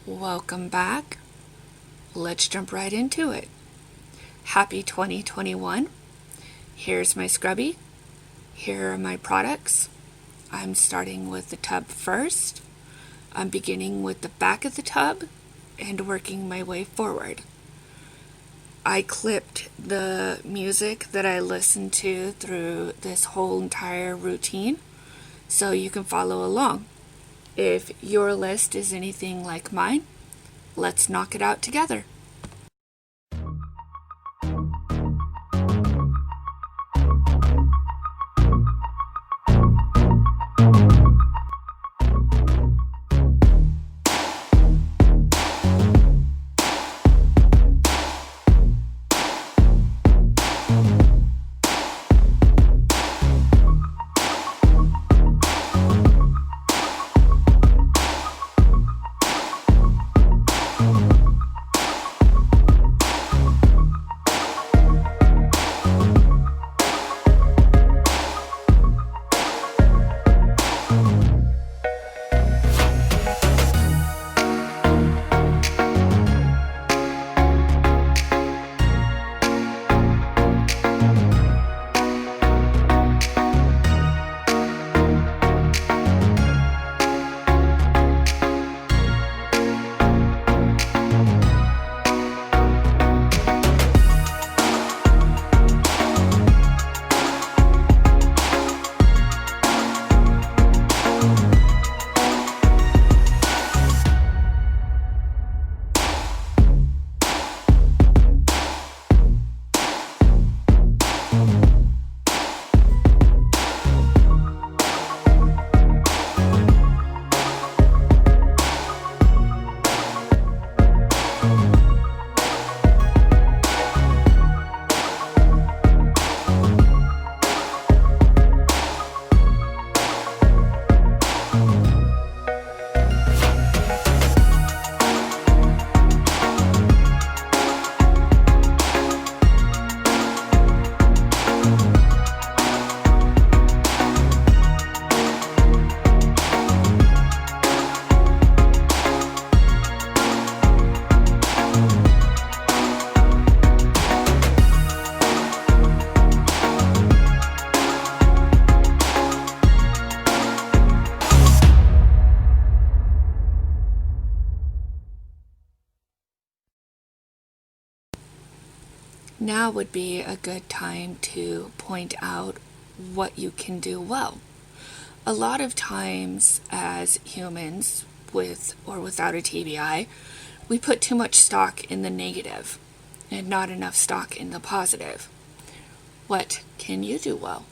Welcome back. Let's jump right into it. Happy 2021. Here's my scrubby. Here are my products. I'm starting with the tub first. I'm beginning with the back of the tub and working my way forward. I clipped the music that I listened to through this whole entire routine so you can follow along. If your list is anything like mine, let's knock it out together. Now would be a good time to point out what you can do well. A lot of times as humans, with or without a TBI, we put too much stock in the negative and not enough stock in the positive. What can you do well?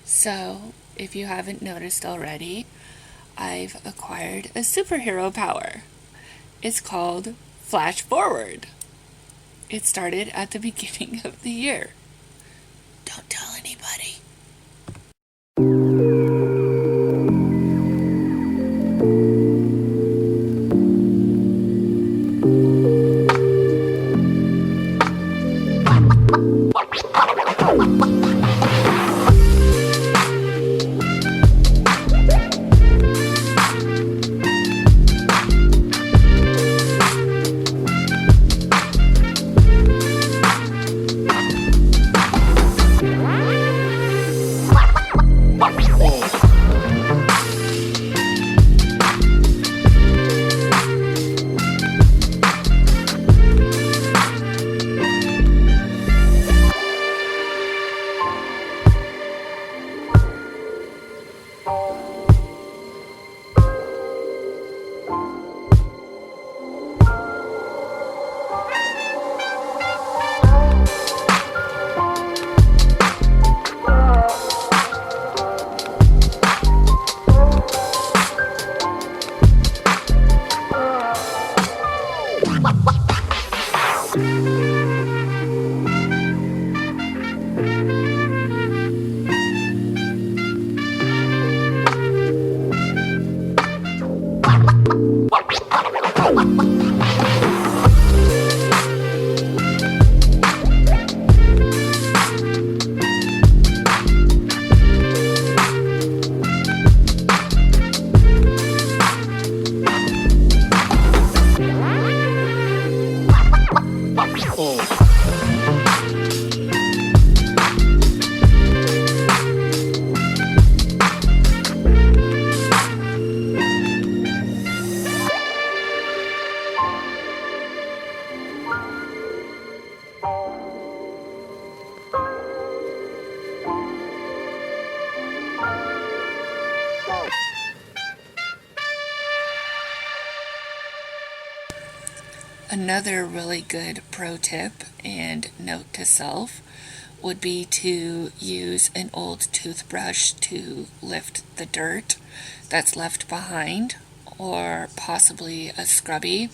So, if you haven't noticed already, I've acquired a superhero power. It's called Flash Forward. It started at the beginning of the year. Don't tell anybody. Another really good pro tip and note to self would be to use an old toothbrush to lift the dirt that's left behind, or possibly a scrubby,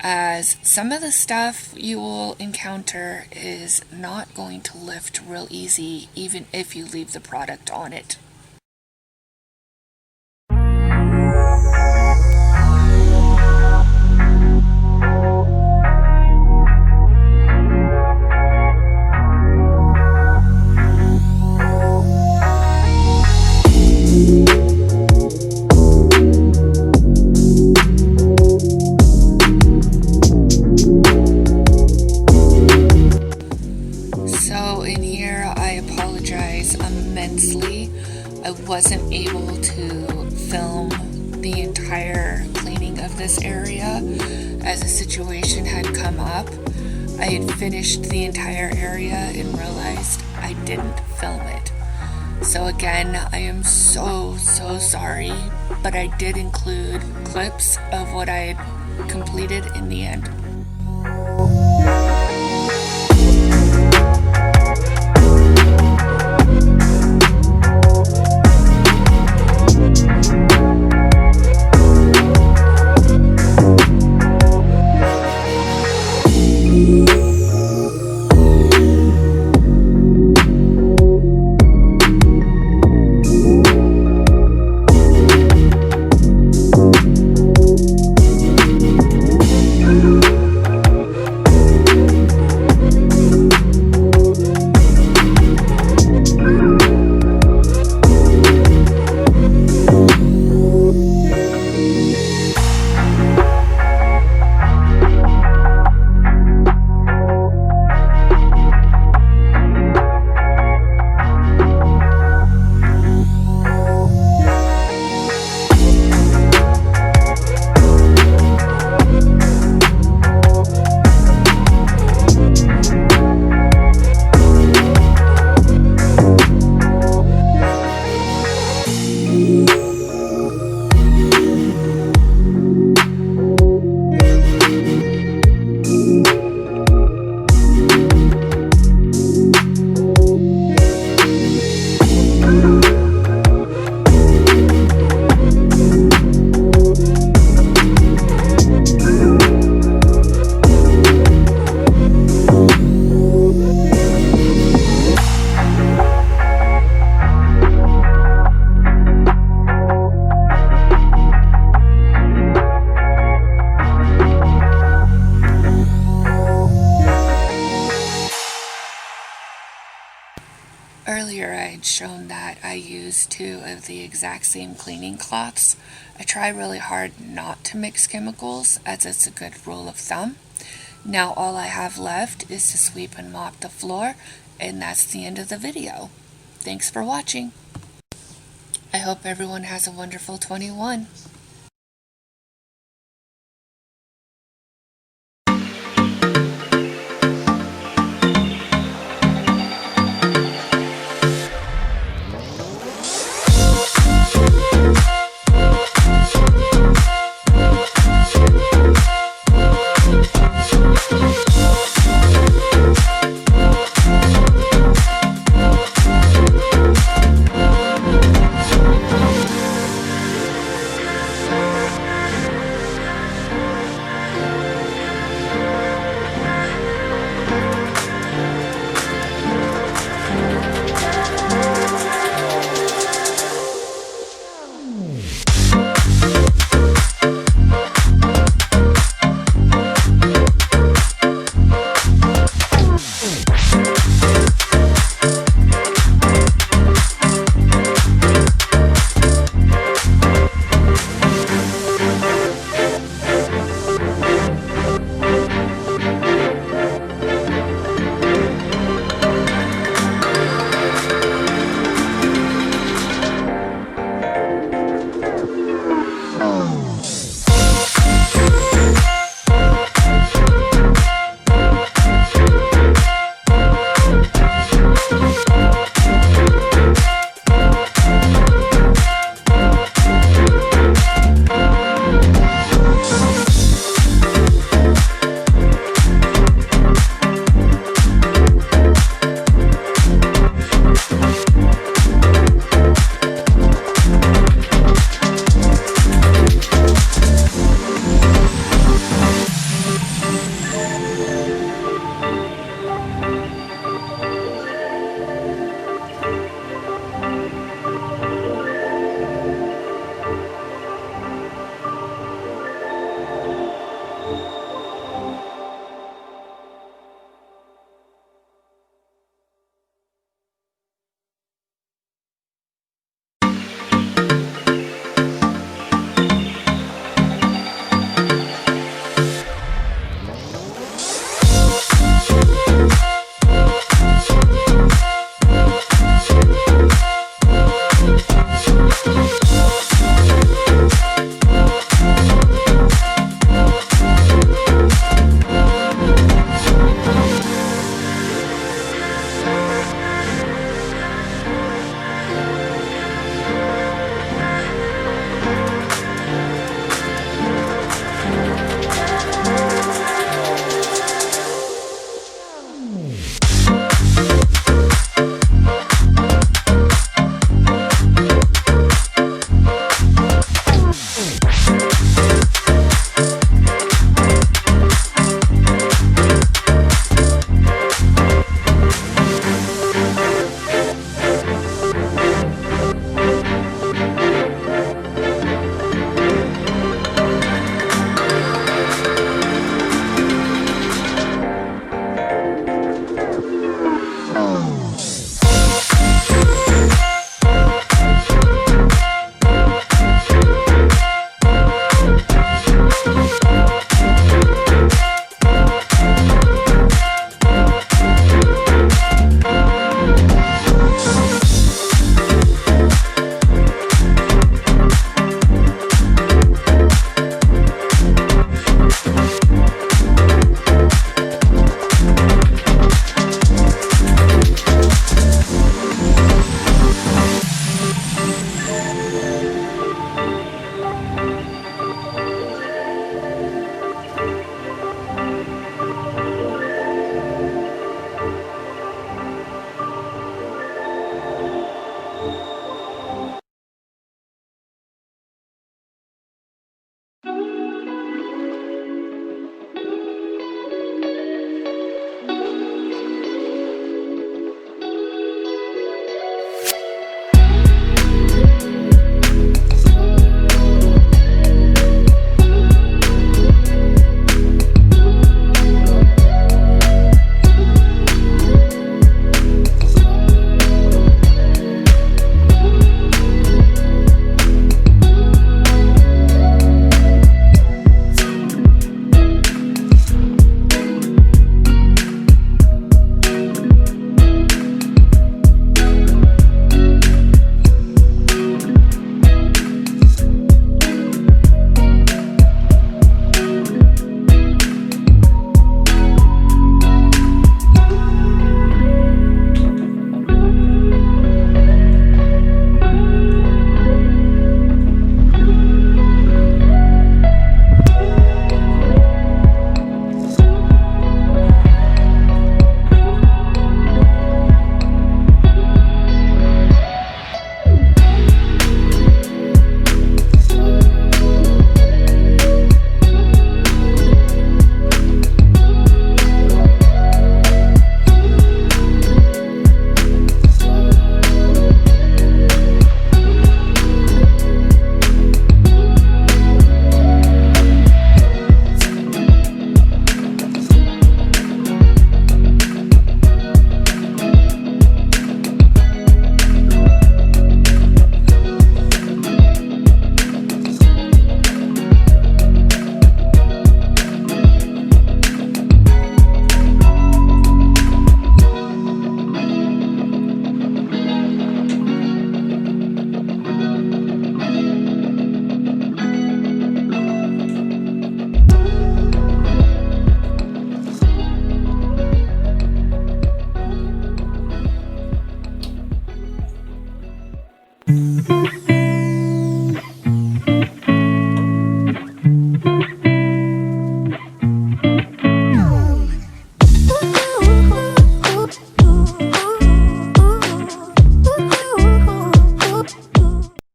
as some of the stuff you will encounter is not going to lift real easy even if you leave the product on it. I wasn't able to film the entire cleaning of this area as a situation had come up. I had finished the entire area and realized I didn't film it. So again, I am so sorry, but I did include clips of what I had completed in the end. Earlier I had shown that I use 2 of the exact same cleaning cloths. I try really hard not to mix chemicals, as it's a good rule of thumb. Now all I have left is to sweep and mop the floor, and that's the end of the video. Thanks for watching. I hope everyone has a wonderful 21.